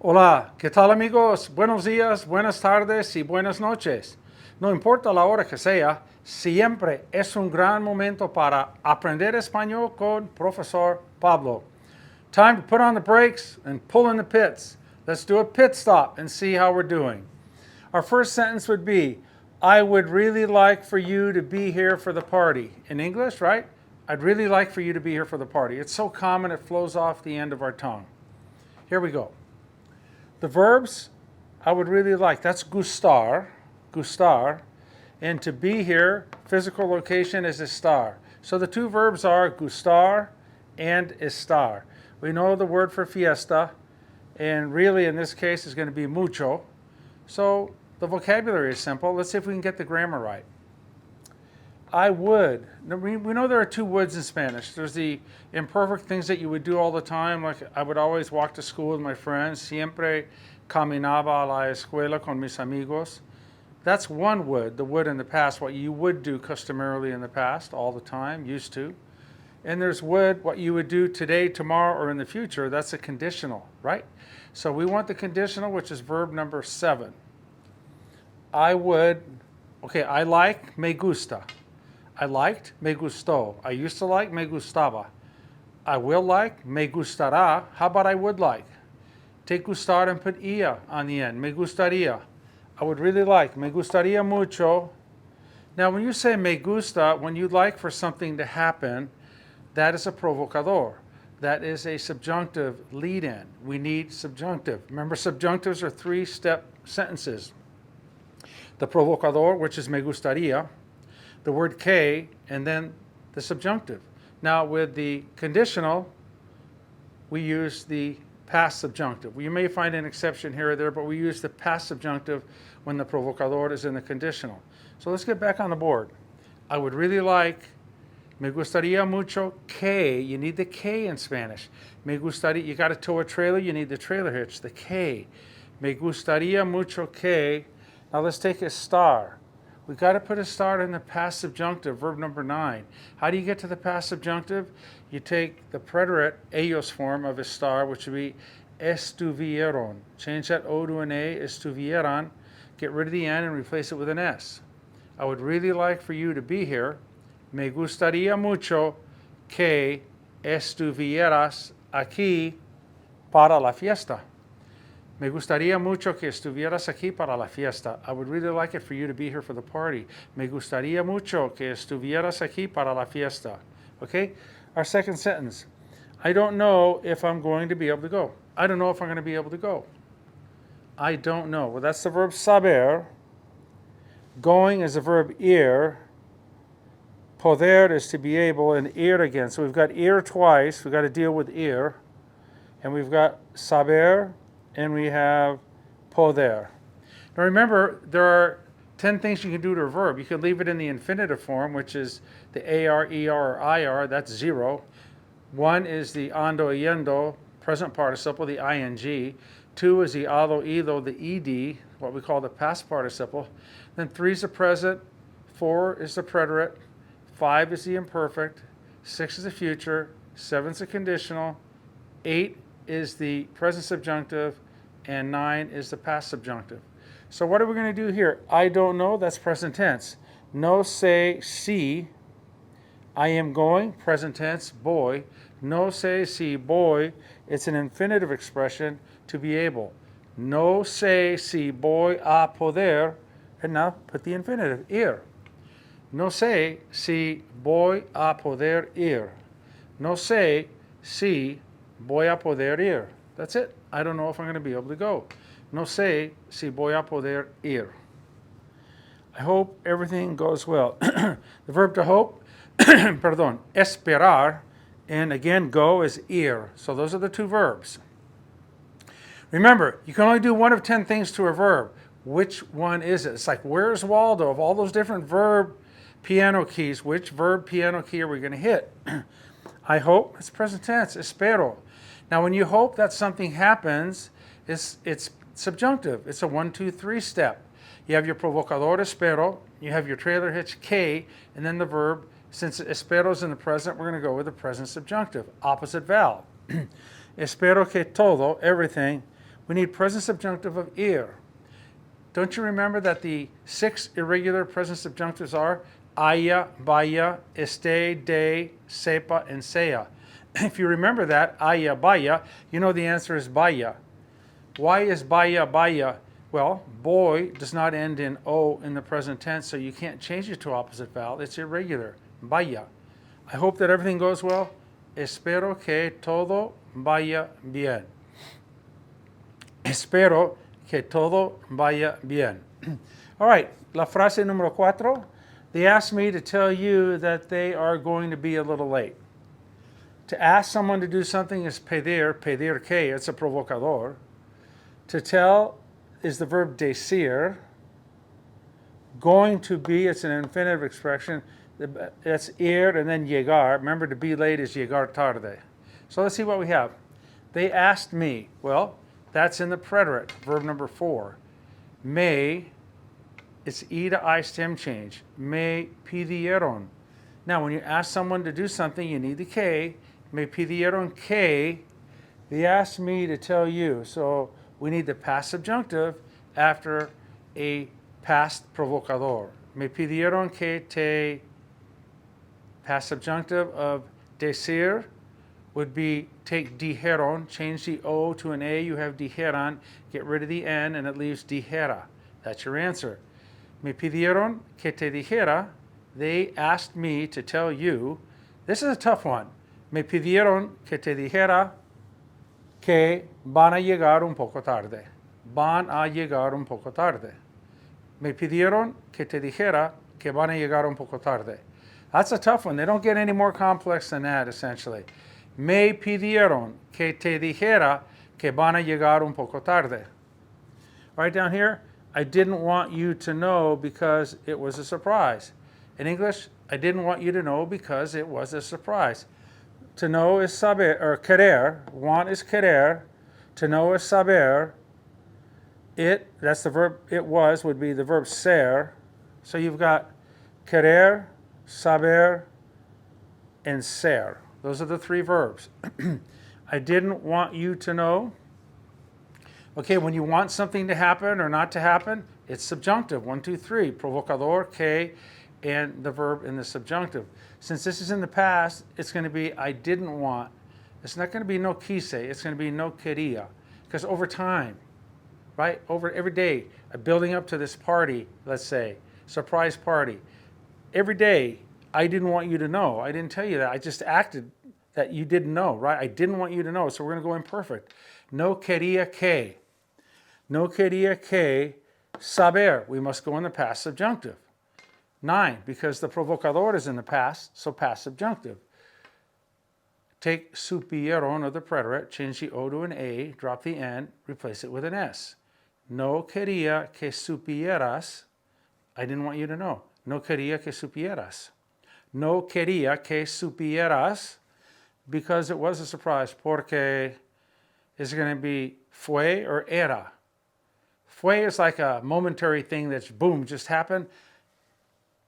Hola, ¿qué tal amigos? Buenos días, buenas tardes y buenas noches. No importa la hora que sea, siempre es un gran momento para aprender español con Profesor Pablo. Time to put on the brakes and pull in the pits. Let's do a pit stop and see how we're doing. Our first sentence would be, I would really like for you to be here for the party. In English, right? I'd really like for you to be here for the party. It's so common it flows off the end of our tongue. Here we go. The verbs I would really like, that's gustar, and to be here, physical location is estar. So the two verbs are gustar and estar. We know the word for fiesta, and really in this case is going to be mucho. So the vocabulary is simple. Let's see if we can get the grammar right. I would. We know there are two woulds in Spanish. There's the imperfect things that you would do all the time, like I would always walk to school with my friends. Siempre caminaba a la escuela con mis amigos. That's one would, the would in the past, what you would do customarily in the past, all the time, used to. And there's would, what you would do today, tomorrow, or in the future. That's a conditional, right? So we want the conditional, which is verb number 7. I would, okay, I like, me gusta. I liked, me gustó. I used to like, me gustaba. I will like, me gustará. How about I would like? Take gustar and put ia on the end. Me gustaría. I would really like, me gustaría mucho. Now, when you say me gusta, when you'd like for something to happen, that is a provocador. That is a subjunctive lead-in. We need subjunctive. Remember, subjunctives are 3-step sentences. The provocador, which is me gustaría, the word que, and then the subjunctive. Now with the conditional, we use the past subjunctive. You may find an exception here or there, but we use the past subjunctive when the provocador is in the conditional. So let's get back on the board. I would really like, me gustaría mucho que, you need the que in Spanish. Me gustaría, you got to tow a trailer, you need the trailer hitch, the que. Me gustaría mucho que. Now let's take a star. We've got to put a star in the past subjunctive, verb number 9. How do you get to the past subjunctive? You take the preterite ellos form of estar, which would be estuvieron. Change that O to an A, estuvieran. Get rid of the N and replace it with an S. I would really like for you to be here. Me gustaría mucho que estuvieras aquí para la fiesta. Me gustaría mucho que estuvieras aquí para la fiesta. I would really like it for you to be here for the party. Me gustaría mucho que estuvieras aquí para la fiesta. Okay? Our second sentence. I don't know if I'm going to be able to go. I don't know if I'm going to be able to go. I don't know. Well, that's the verb saber. Going is the verb ir. Poder is to be able, and ir again. So we've got ir twice. We've got to deal with ir. And we've got saber, and we have poder. Now remember, there are 10 things you can do to a verb. You can leave it in the infinitive form, which is the AR, ER, or IR. That's 0. 1 is the ando, yendo, present participle, the ing. 2 is the ado, ido, the ed, what we call the past participle. Then 3 is the present. 4 is the preterite. 5 is the imperfect. 6 is the future. 7 is the conditional. 8 is the present subjunctive, and 9 is the past subjunctive. So what are we going to do here? I don't know, that's present tense. No sé si. I am going, present tense, boy. No sé si voy, it's an infinitive expression, to be able. No sé si voy a poder, and now put the infinitive, ir. No sé si voy a poder ir. No sé si voy a poder ir. That's it. I don't know if I'm going to be able to go. No sé si voy a poder ir. I hope everything goes well. The verb to hope, perdón, esperar, and again, go is ir. So those are the two verbs. Remember, you can only do one of 10 things to a verb. Which one is it? It's like, where's Waldo? Of all those different verb piano keys, which verb piano key are we going to hit? I hope, it's present tense, espero. Now, when you hope that something happens, it's subjunctive. It's a 1, 2, 3 step. You have your provocador, espero. You have your trailer hitch, que, and then the verb. Since espero is in the present, we're going to go with the present subjunctive, opposite vowel. Espero que todo, everything, We need present subjunctive of ir. Don't you remember that the 6 irregular present subjunctives are haya, vaya, esté, de, sepa, and sea? If you remember that, haya, vaya, you know the answer is vaya. Why is vaya, vaya? Well, boy does not end in O in the present tense, so you can't change it to opposite vowel. It's irregular. Vaya. I hope that everything goes well. Espero que todo vaya bien. Espero que todo vaya bien. All right, la frase número 4. They asked me to tell you that they are going to be a little late. To ask someone to do something is pedir, pedir que, it's a provocador. To tell is the verb decir. Going to be, it's an infinitive expression. That's ir and then llegar. Remember, to be late is llegar tarde. So let's see what we have. They asked me. Well, that's in the preterite, verb number 4. Me, it's E to I stem change. Me pidieron. Now, when you ask someone to do something, you need the que. Me pidieron que. They asked me to tell you. So we need the past subjunctive after a past provocador. Me pidieron que te. Past subjunctive of decir would be take dijeron, change the O to an A, you have dijeran, get rid of the N, and it leaves dijera. That's your answer. Me pidieron que te dijera, they asked me to tell you. This is a tough one. Me pidieron que te dijera que van a llegar un poco tarde. Van a llegar un poco tarde. Me pidieron que te dijera que van a llegar un poco tarde. That's a tough one. They don't get any more complex than that, essentially. Me pidieron que te dijera que van a llegar un poco tarde. Right down here, I didn't want you to know because it was a surprise. In English, I didn't want you to know because it was a surprise. To know is saber, or querer. Want is querer. To know is saber. It, that's the verb, it was, would be the verb ser. So you've got querer, saber, and ser. Those are the 3 verbs. I didn't want you to know. Okay, when you want something to happen or not to happen, it's subjunctive. 1, 2, 3. Provocador, que, and the verb in the subjunctive. Since this is in the past, it's going to be I didn't want. It's not going to be no quise. It's going to be no quería. Because over time, right, over every day, building up to this party, let's say, surprise party, every day, I didn't want you to know. I didn't tell you that. I just acted that you didn't know, right? I didn't want you to know, so we're going to go imperfect. No quería que. No quería que saber. We must go in the past subjunctive. 9, because the provocador is in the past, so past subjunctive. Take supieron of the preterite, change the O to an A, drop the N, replace it with an S. No quería que supieras. I didn't want you to know. No quería que supieras. No quería que supieras because it was a surprise. Porque is it going to be fue or era? Fue is like a momentary thing that's boom, just happened.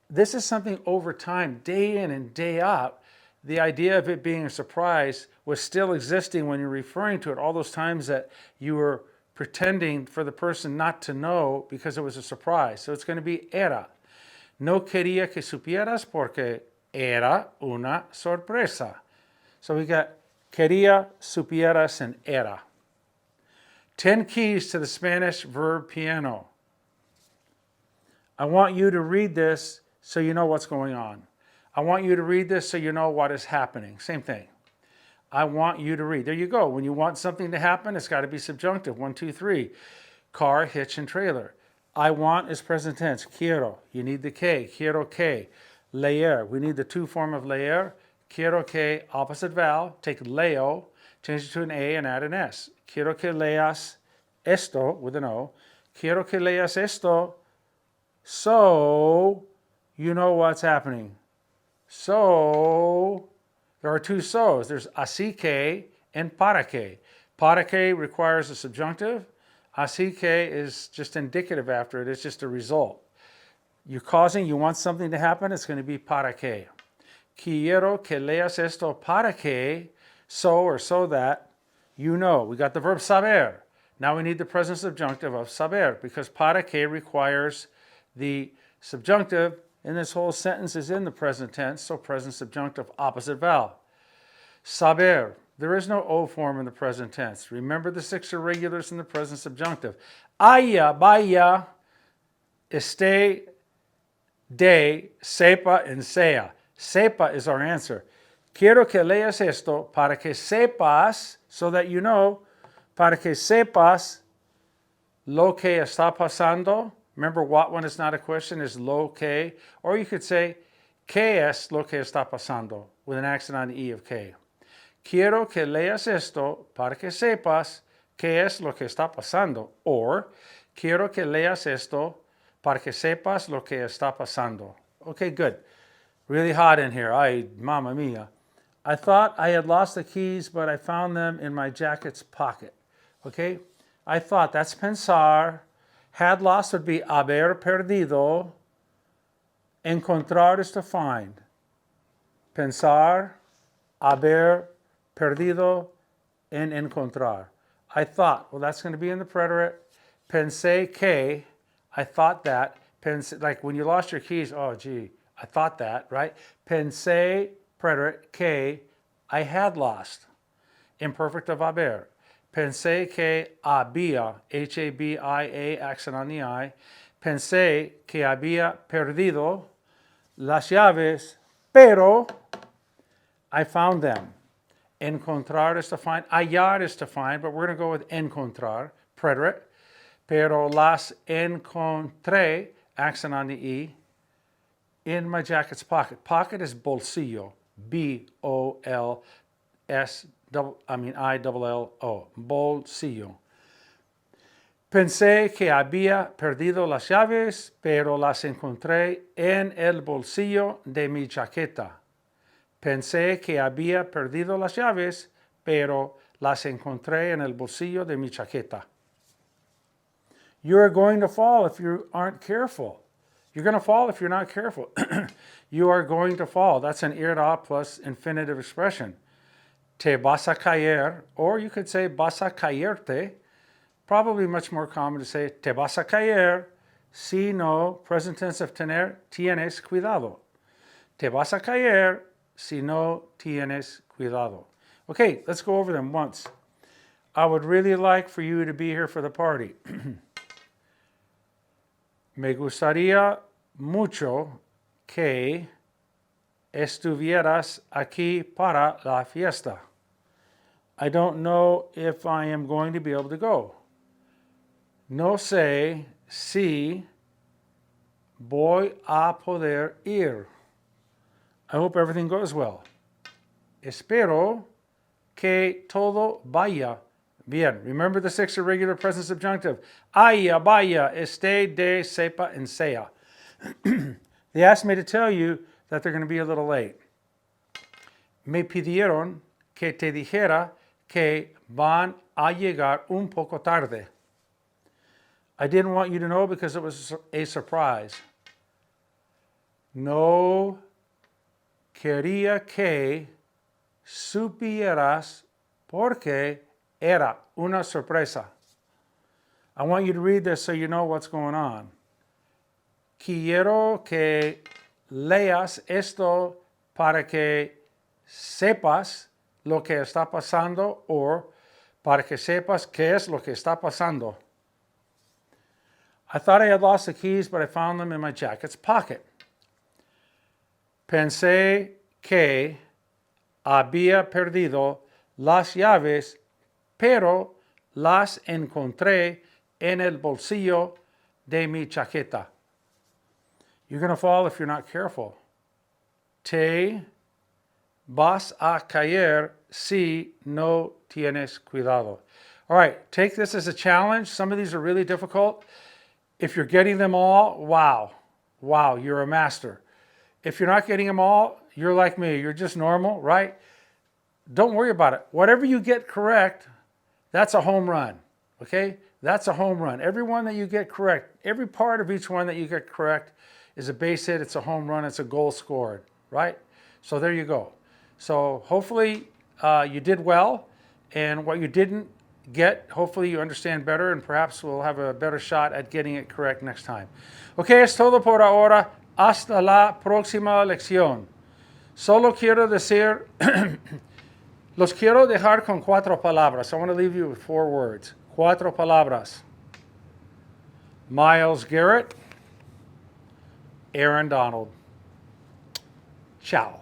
This is something over time, day in and day out. The idea of it being a surprise was still existing when you're referring to it. All those times that you were pretending for the person not to know because it was a surprise. So it's going to be era. No quería que supieras porque era una sorpresa. So we got quería, supieras, and era. 10 keys to the Spanish verb piano. I want you to read this so you know what's going on. I want you to read this so you know what is happening. Same thing. I want you to read. There you go. When you want something to happen, it's got to be subjunctive. 1, 2, 3. Car, hitch, and trailer. I want is present tense. Quiero. You need the que. Quiero que. Leer. We need the 2 form of leer. Quiero que, opposite vowel. Take leo, change it to an A and add an S. Quiero que leas esto with an O. Quiero que leas esto so you know what's happening. So, there are 2 so's. There's así que and para que. Para que requires a subjunctive. Así que is just indicative after it. It's just a result. You're causing, you want something to happen, it's going to be para que. Quiero que leas esto para que, so or so that, you know. We got the verb saber. Now we need the present subjunctive of saber, because para que requires the subjunctive, and this whole sentence is in the present tense, so present subjunctive, opposite vowel. Saber, there is no O form in the present tense. Remember the 6 irregulars in the present subjunctive. Haya, vaya, esté, de, sepa, and sea. Sepa is our answer. Quiero que leas esto para que sepas, so that you know, para que sepas lo que está pasando. Remember, what when it's not a question is lo que. Or you could say, ¿qué es lo que está pasando? With an accent on the E of que. Quiero que leas esto para que sepas qué es lo que está pasando. Or, quiero que leas esto para que sepas lo que está pasando. Okay, good. Really hot in here. Ay, mamma mia. I thought I had lost the keys, but I found them in my jacket's pocket. Okay? I thought, that's pensar. Had lost would be haber perdido. Encontrar is to find. Pensar, haber perdido, and encontrar. I thought, well, that's going to be in the preterite. Pensé que, I thought that. Pensé, like when you lost your keys, oh, gee, I thought that, right? Pensé, preterite, que, I had lost. Imperfect of haber. Pensé que había, H-A-B-I-A, accent on the I. Pensé que había perdido las llaves, pero I found them. Encontrar is to find. Hallar is to find, but we're going to go with encontrar, preterite. Pero las encontré, accent on the E, in my jacket's pocket. Pocket is bolsillo, B-O-L-S-I-L-L-O, bolsillo. Pensé que había perdido las llaves, pero las encontré en el bolsillo de mi chaqueta. Pensé que había perdido las llaves, pero las encontré en el bolsillo de mi chaqueta. You are going to fall if you aren't careful. You're going to fall if you're not careful. You are going to fall. That's an irá plus infinitive expression. Te vas a caer, or you could say vas a caerte. Probably much more common to say te vas a caer si no, present tense of tener, tienes cuidado. Te vas a caer si no tienes cuidado. Okay, let's go over them once. I would really like for you to be here for the party. Me gustaría mucho que estuvieras aquí para la fiesta. I don't know if I am going to be able to go. No sé si voy a poder ir. I hope everything goes well. Espero que todo vaya bien. Remember the 6 irregular present subjunctive. Haya, vaya, esté, de, sepa, and sea. They asked me to tell you that they're going to be a little late. Me pidieron que te dijera que van a llegar un poco tarde. I didn't want you to know because it was a surprise. No quería que supieras porque era una sorpresa. I want you to read this so you know what's going on. Quiero que leas esto para que sepas lo que está pasando, or para que sepas qué es lo que está pasando. I thought I had lost the keys, but I found them in my jacket's pocket. Pensé que había perdido las llaves, pero las encontré en el bolsillo de mi chaqueta. You're going to fall if you're not careful. Te vas a caer si no tienes cuidado. All right, take this as a challenge. Some of these are really difficult. If you're getting them all, wow, you're a master. If you're not getting them all, you're like me. You're just normal, right? Don't worry about it. Whatever you get correct, that's a home run, okay? That's a home run. Every one that you get correct, every part of each one that you get correct is a base hit, it's a home run, it's a goal scored, right? So there you go. So hopefully you did well, and what you didn't get. Hopefully you understand better, and perhaps we'll have a better shot at getting it correct next time. Okay, es todo por ahora. Hasta la próxima lección. Solo quiero decir, los quiero dejar con 4 palabras. I want to leave you with 4 words. 4 palabras. Miles Garrett, Aaron Donald. Ciao.